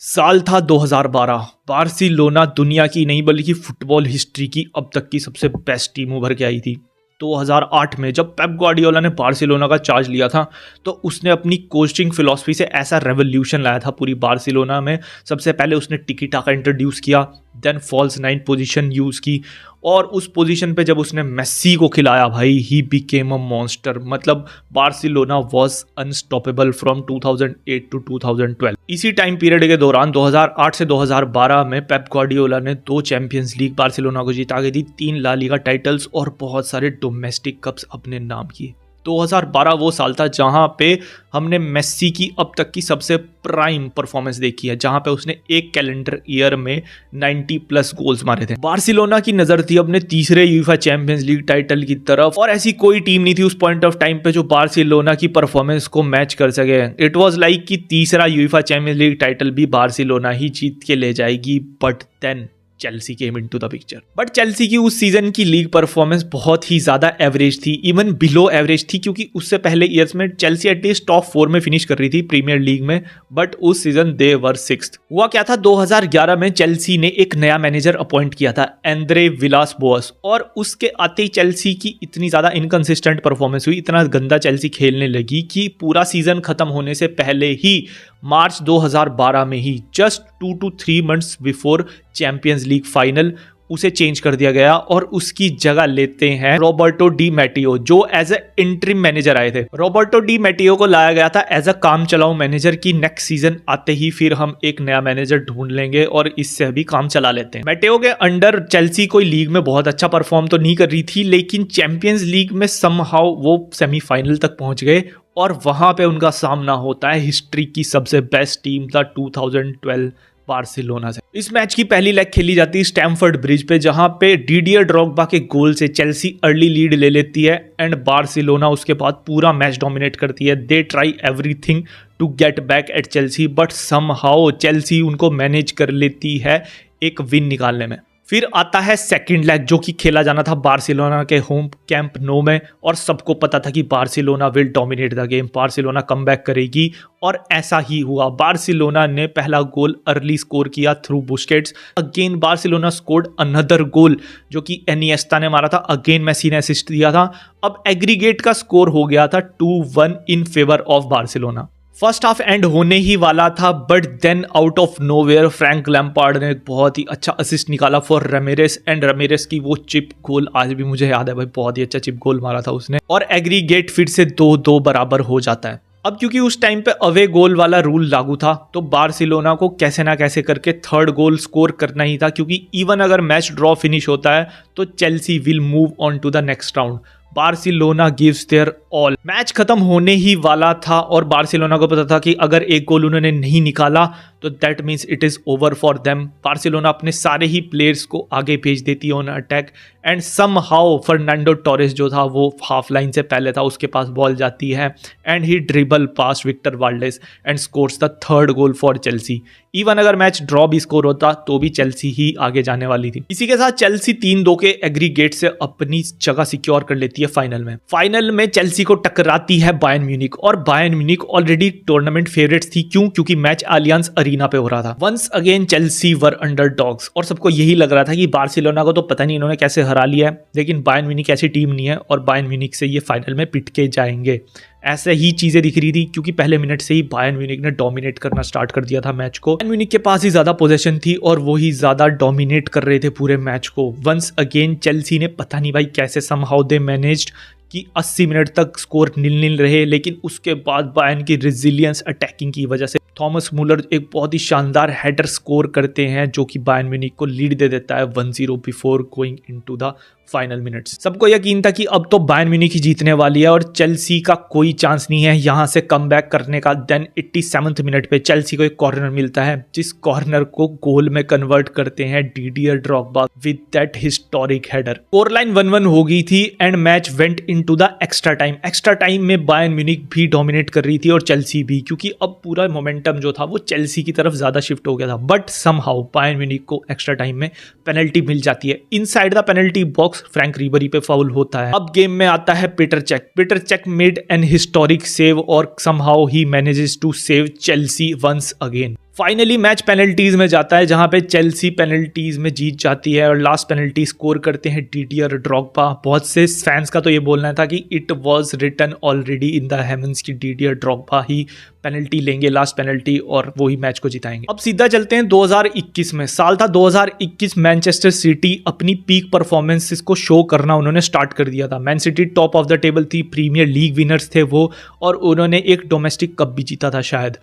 साल था 2012। बार्सिलोना दुनिया की नहीं बल्कि फुटबॉल हिस्ट्री की अब तक की सबसे बेस्ट टीम उभर के आई थी। 2008 में जब पेप गार्डियोला ने बार्सिलोना का चार्ज लिया था तो उसने अपनी कोचिंग फिलॉसफी से ऐसा रेवोल्यूशन लाया था पूरी बार्सिलोना में। सबसे पहले उसने टिकी टाका इंट्रोड्यूस किया, then false nine position use की, और उस पोजीशन पे जब उसने मेस्सी को खिलाया भाई, ही बिकेम अ मॉन्स्टर। मतलब Barcelona was unstoppable from 2008 to 2012। इसी टाइम पीरियड के दौरान 2008 से 2012 में पेप गार्डियोला ने 2 चैंपियंस लीग बार्सिलोना को जिता के दी, 3 ला लीगा टाइटल्स और बहुत सारे डोमेस्टिक कप्स अपने नाम किए। 2012 वो साल था जहां पे हमने मेस्सी की अब तक की सबसे प्राइम परफॉर्मेंस देखी है, जहां पे उसने एक कैलेंडर ईयर में 90 प्लस गोल्स मारे थे। बार्सिलोना की नजर थी अपने तीसरे यूएफए चैंपियंस लीग टाइटल की तरफ, और ऐसी कोई टीम नहीं थी उस पॉइंट ऑफ टाइम पे जो बार्सिलोना की परफॉर्मेंस को मैच कर सके। इट वाज लाइक कि तीसरा यूएफए चैंपियंस लीग टाइटल भी बार्सिलोना ही जीत के ले जाएगी। But then Chelsea came into the picture. But Chelsea की उस सीजन की लीग परफॉर्मेंस बहुत ही ज्यादा एवरेज थी, इवन बिलो एवरेज थी, क्योंकि उससे पहले ईयर्स में चेल्सी एटलीस्ट टॉप 4 में फिनिश कर रही थी प्रीमियर लीग में, बट उस सीजन दे वर 6th। हुआ क्या था, 2011 में चेल्सी ने एक नया मैनेजर अपॉइंट किया था, एंद्रे विलास बोअस, और उसके आते ही चेल्सी की इतनी ज्यादा इनकंसिस्टेंट परफॉर्मेंस हुई, इतना गंदा चेल्सी खेलने लगी कि पूरा सीजन खत्म होने से पहले ही मार्च 2012 में ही, just 2 to 3 months before Champions league final, उसे चेंज कर दिया गया और उसकी जगह लेते हैं रॉबर्टो डी मैटियो, जो एज ए इंटरिम मैनेजर आए थे। रॉबर्टो डी मैटियो को लाया गया था एज अ काम चलाऊ मैनेजर की नेक्स्ट सीजन आते ही फिर हम एक नया मैनेजर ढूंढ लेंगे और इससे अभी काम चला लेते हैं। मैटियो के अंडर चेल्सी कोई लीग में बहुत अच्छा परफॉर्म तो नहीं कर रही थी, लेकिन चैंपियंस लीग में समहाउ वो सेमीफाइनल तक पहुंच गए और वहां पे उनका सामना होता है हिस्ट्री की सबसे बेस्ट टीम था 2012 बार्सिलोना से। इस मैच की पहली लेग खेली जाती है स्टैमफोर्ड ब्रिज पे, जहां पे डिडियर ड्रॉगबा के गोल से चेल्सी अर्ली लीड ले लेती है एंड बार्सिलोना उसके बाद पूरा मैच डोमिनेट करती है। They try everything to get back at Chelsea, but somehow Chelsea उनको मैनेज कर लेती है एक विन निकालने में। फिर आता है सेकंड लेग, जो कि खेला जाना था बार्सिलोना के होम कैंप नो में, और सबको पता था कि Barcelona will dominate the game, Barcelona comeback करेगी, और ऐसा ही हुआ। बार्सिलोना ने पहला गोल अर्ली स्कोर किया through Busquets. Again Barcelona scored another goal जो कि एनिएस्ता ने मारा था, अगेन मेसी ने असिस्ट दिया था। अब एग्रीगेट का स्कोर हो गया था 2-1 in favour of Barcelona. First half end होने ही वाला था, but then out of nowhere Frank Lampard ने एक बहुत ही अच्छा असिस्ट निकाला फॉर रेमिरेस, एंड रेमिरेस की वो चिप गोल आज भी मुझे याद है भाई, बहुत ही अच्छा चिप गोल मारा था उसने, और एग्रीगेट फिर से 2-2 बराबर हो जाता है। अब क्योंकि उस टाइम पे अवे गोल वाला रूल लागू था, तो बार्सिलोना को कैसे ना कैसे करके थर्ड गोल स्कोर करना ही था, क्योंकि इवन अगर मैच ड्रॉ फिनिश होता है तो Chelsea will move on to the next round. Barcelona gives their all. Match खत्म होने ही वाला था और बार्सिलोना को पता था कि अगर एक गोल उन्होंने नहीं निकाला तो that means it is over for them. Barcelona अपने सारे ही प्लेयर्स को आगे भेज देती है on attack, and somehow Fernando Torres जो था वो हाफ लाइन से पहले था, उसके पास बॉल जाती है and he dribble past Victor Valdes and scores the third goal for Chelsea. Even अगर मैच ड्रॉ भी स्कोर होता तो भी चेल्सी ही आगे जाने वाली थी। इसी के साथ चेल्सी 3-2 के एग्रीगेट से अपनी जगह सिक्योर कर लेती है फाइनल में। फाइनल में चेल्सी को टकराती है बायर्न म्यूनिख, और Bayern Munich already tournament favourites थी। क्यों? क्योंकि मैच अलियांज अरीना पे हो रहा था। वंस अगेन चेल्सी वर अंडरडॉग्स, और सबको यही लग रहा था कि बार्सिलोना को तो पता नहीं इन्होंने कैसे हरा लिया है, लेकिन बायर्न म्यूनिख ऐसी टीम नहीं है और बायर्न म्यूनिख से ये फाइनल में पिट के जाएंगे। ऐसे ही चीजें दिख रही थी, क्योंकि पहले मिनट से ही बायर्न म्यूनिख ने डोमिनेट करना स्टार्ट कर दिया था मैच को। बायर्न म्यूनिख के पास ही ज्यादा पोजीशन थी और वो ही ज्यादा डोमिनेट कर रहे थे पूरे मैच को। वंस अगेन चेल्सी ने पता नहीं भाई कैसे समहाउ दे मैनेज्ड कि 80 मिनट तक स्कोर 0-0 रहे, लेकिन उसके बाद बायर्न की रेजिलियंस अटैकिंग की वजह से थॉमस मुलर एक बहुत ही शानदार हेडर स्कोर करते हैं, जो कि बायर्न म्यूनिख को लीड दे देता है 1-0 before going into the final minutes. सबको यकीन था कि अब तो बायर्न म्यूनिख ही जीतने वाली है और चेल्सी का कोई चांस नहीं है यहां से कमबैक करने का। देन 87वें मिनट पे चेल्सी को एक कॉर्नर मिलता है, जिस कॉर्नर को गोल में कन्वर्ट करते हैं Didier Drogba with that historic header. Score line 1-1 हो गई थी and match went into the extra time. Extra time में बायर्न म्यूनिख भी डोमिनेट कर रही थी और चेल्सी भी, क्योंकि अब पूरा मोमेंटम जो था वो चेल्सी की तरफ ज्यादा शिफ्ट हो गया था। बट समहाउ बायर्न म्यूनिख को एक्स्ट्रा टाइम में पेनल्टी मिल जाती है। Inside the penalty box Franck Ribery पे फाउल होता है। अब गेम में आता है Peter Cech. Peter Cech made an historic save और समहाउ ही manages to save Chelsea once again. Finally match penalties में जाता है, जहां पे चेल्सी पेनल्टीज में जीत जाती है और लास्ट पेनल्टी स्कोर करते हैं डिडियर ड्रॉग्बा। बहुत से फैंस का तो ये बोलना था कि it was written already in the heavens की डिडियर ड्रॉग्बा ही पेनल्टी लेंगे, लास्ट पेनल्टी, और वो ही मैच को जिताएंगे। अब सीधा चलते हैं 2021 में। साल था 2021। मैनचेस्टर सिटी अपनी पीक परफॉर्मेंसेस को शो करना उन्होंने स्टार्ट कर दिया था। Man city top of the table थी, प्रीमियर लीग विनर्स थे वो, और उन्होंने एक डोमेस्टिक कप भी जीता था शायद।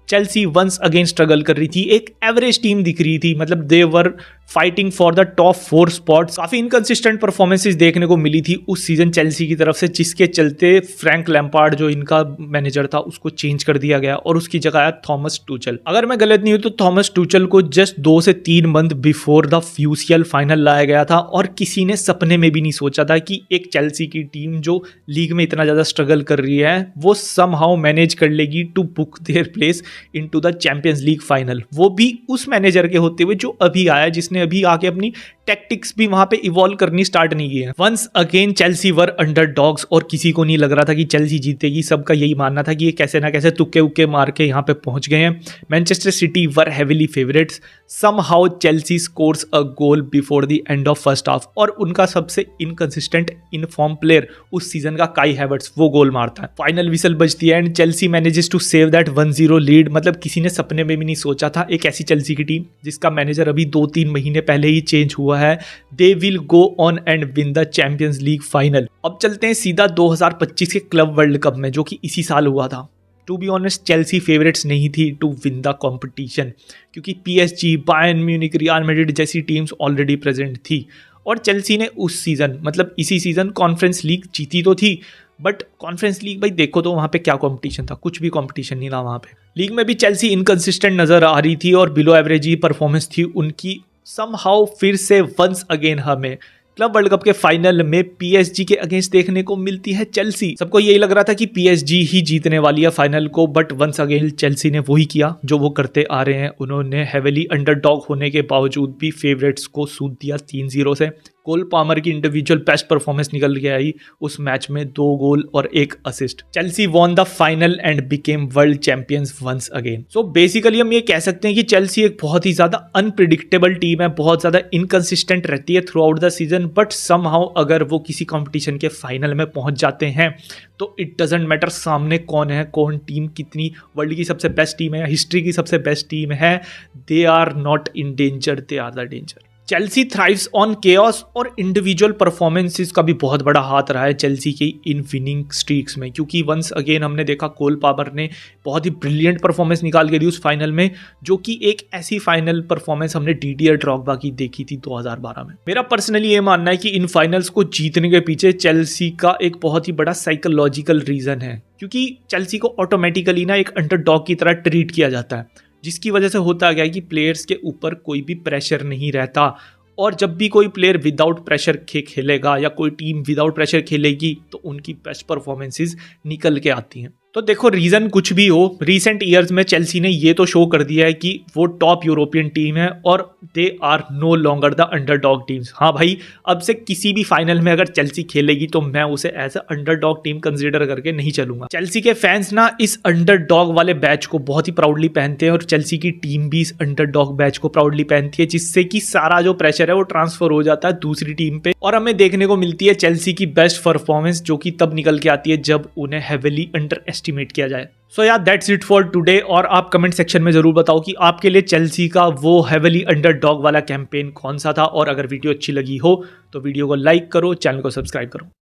चेल्सी वंस अगेन स्ट्रगल कर रही थी, एक एवरेज टीम दिख रही थी, मतलब they were fighting for the top 4 spots. काफी इनकंसिस्टेंट परफॉर्मेंसेस देखने को मिली थी उस सीजन चेल्सी की तरफ से, जिसके चलते फ्रैंक लैम्पार्ड जो इनका मैनेजर था उसको चेंज कर दिया गया और उसकी जगह आया थॉमस टूचल। अगर मैं गलत नहीं हूं तो थॉमस टूचल को जस्ट 2 से 3 month before the UCL final लाया गया था, और किसी ने सपने में भी नहीं सोचा था कि एक चेल्सी की टीम जो लीग में इतना ज्यादा स्ट्रगल कर रही है वो समहाउ मैनेज कर लेगी to book their place into the champions league final, वो भी उस मैनेजर के होते हुए जो अभी आया, जिसने अभी आके अपनी टैक्टिक्स भी वहां पे इवॉल्व करनी स्टार्ट नहीं की है। वंस अगेन चेल्सी वर अंडरडॉग्स और किसी को नहीं लग रहा था कि चेल्सी जीतेगी। सबका यही मानना था कि ये कैसे ना कैसे तुक्के उक्के मार के यहाँ पे पहुंच गए हैं। Manchester city were heavily favourites. Somehow Chelsea scores a goal before the end of first half, और उनका सबसे इनकंसिस्टेंट इनफॉर्म प्लेयर उस सीजन का काई हैवर्ट्स वो गोल मारता है। फाइनल विसल बजती है and Chelsea manages to save that 1-0 lead. मतलब किसी ने सपने में भी नहीं सोचा था एक ऐसी चेल्सी की टीम जिसका मैनेजर अभी 2-3 महीने पहले ही चेंज हुआ है, they will go on and win the champions league final. अब चलते हैं सीधा 2025 के क्लब वर्ल्ड कप में, जो कि इसी साल हुआ था। To be honest Chelsea favourites नहीं थी टू विन द कॉम्पिटिशन, क्योंकि PSG, Bayern Munich, Real Madrid जैसी टीम्स ऑलरेडी प्रेजेंट थी, और चेल्सी ने उस सीजन मतलब इसी सीजन कॉन्फ्रेंस लीग जीती तो थी, बट कॉन्फ्रेंस लीग भाई देखो तो वहाँ पे क्या कंपटीशन था, कुछ भी कंपटीशन नहीं था वहाँ पे। लीग में भी चेल्सी इनकंसिस्टेंट नजर आ रही थी और बिलो एवरेज ही परफॉर्मेंस थी उनकी। समहाउ फिर से वंस अगेन हमें क्लब वर्ल्ड कप के फाइनल में पीएसजी के अगेंस्ट देखने को मिलती है चेल्सी। सबको यही लग रहा था कि पीएसजी ही जीतने वाली है फाइनल को, बट वंस अगेन चेल्सी ने वही किया जो वो करते आ रहे हैं। उन्होंने हेविली अंडरडॉग होने के बावजूद भी फेवरेट्स को सूद दिया 3-0 से। कोल पामर की इंडिविजुअल बेस्ट परफॉर्मेंस निकल के आई उस मैच में, 2 गोल और 1 assist. Chelsea won the final and became world champions once again. So basically हम ये कह सकते हैं कि चेल्सी एक बहुत ही ज्यादा अनप्रिडिक्टेबल टीम है, बहुत ज्यादा इनकंसिस्टेंट रहती है through out the season, but somehow अगर वो किसी कंपटीशन के फाइनल में पहुंच जाते हैं तो इट डजेंट मैटर सामने कौन है, कौन टीम कितनी वर्ल्ड की सबसे बेस्ट टीम है या हिस्ट्री की सबसे बेस्ट टीम है, they are not in danger, they are the danger. Chelsea thrives on chaos, और इंडिविजुअल परफॉर्मेंसेस का भी बहुत बड़ा हाथ रहा है चेल्सी की इन विनिंग स्ट्रीक्स में, क्योंकि वंस अगेन हमने देखा कोल पामर ने बहुत ही ब्रिलियंट परफॉर्मेंस निकाल के दी उस फाइनल में, जो कि एक ऐसी फाइनल परफॉर्मेंस हमने डिडियर ड्रॉग्बा की देखी थी 2012 में। मेरा पर्सनली ये मानना है कि इन फाइनल्स को जीतने के पीछे चेल्सी का एक बहुत ही बड़ा साइकोलॉजिकल रीजन है, क्योंकि चेल्सी को ऑटोमेटिकली ना एक अंडरडॉग की तरह ट्रीट किया जाता है, जिसकी वजह से होता गया कि प्लेयर्स के ऊपर कोई भी प्रेशर नहीं रहता, और जब भी कोई प्लेयर विदाउट प्रेशर खेलेगा या कोई टीम विदाउट प्रेशर खेलेगी तो उनकी बेस्ट परफॉर्मेंसेस निकल के आती हैं। तो देखो रीजन कुछ भी हो, रिसेंट ईयर्स में चेल्सी ने ये तो शो कर दिया है कि वो टॉप यूरोपियन टीम है और they are no longer the underdog teams. हाँ भाई, अब से किसी भी फाइनल में अगर चेल्सी खेलेगी तो मैं उसे as a underdog team consider करके नहीं चलूंगा। चेल्सी के फैंस ना इस अंडरडॉग वाले बैच को बहुत ही प्राउडली पहनते हैं, और चेल्सी की टीम भी इस अंडरडॉग बैच को प्राउडली पहनती है, जिससे कि सारा जो प्रेशर है वो ट्रांसफर हो जाता है दूसरी टीम पे, और हमें देखने को मिलती है चेल्सी की बेस्ट परफॉर्मेंस, जो कि तब निकल के आती है जब उन्हें हेविली अंडर एस्टिमेट किया जाए। सो यार दैट्स इट फॉर टुडे, और आप कमेंट सेक्शन में जरूर बताओ कि आपके लिए चेल्सी का वो हेविली अंडरडॉग वाला कैंपेन कौन सा था, और अगर वीडियो अच्छी लगी हो तो वीडियो को लाइक करो, चैनल को सब्सक्राइब करो।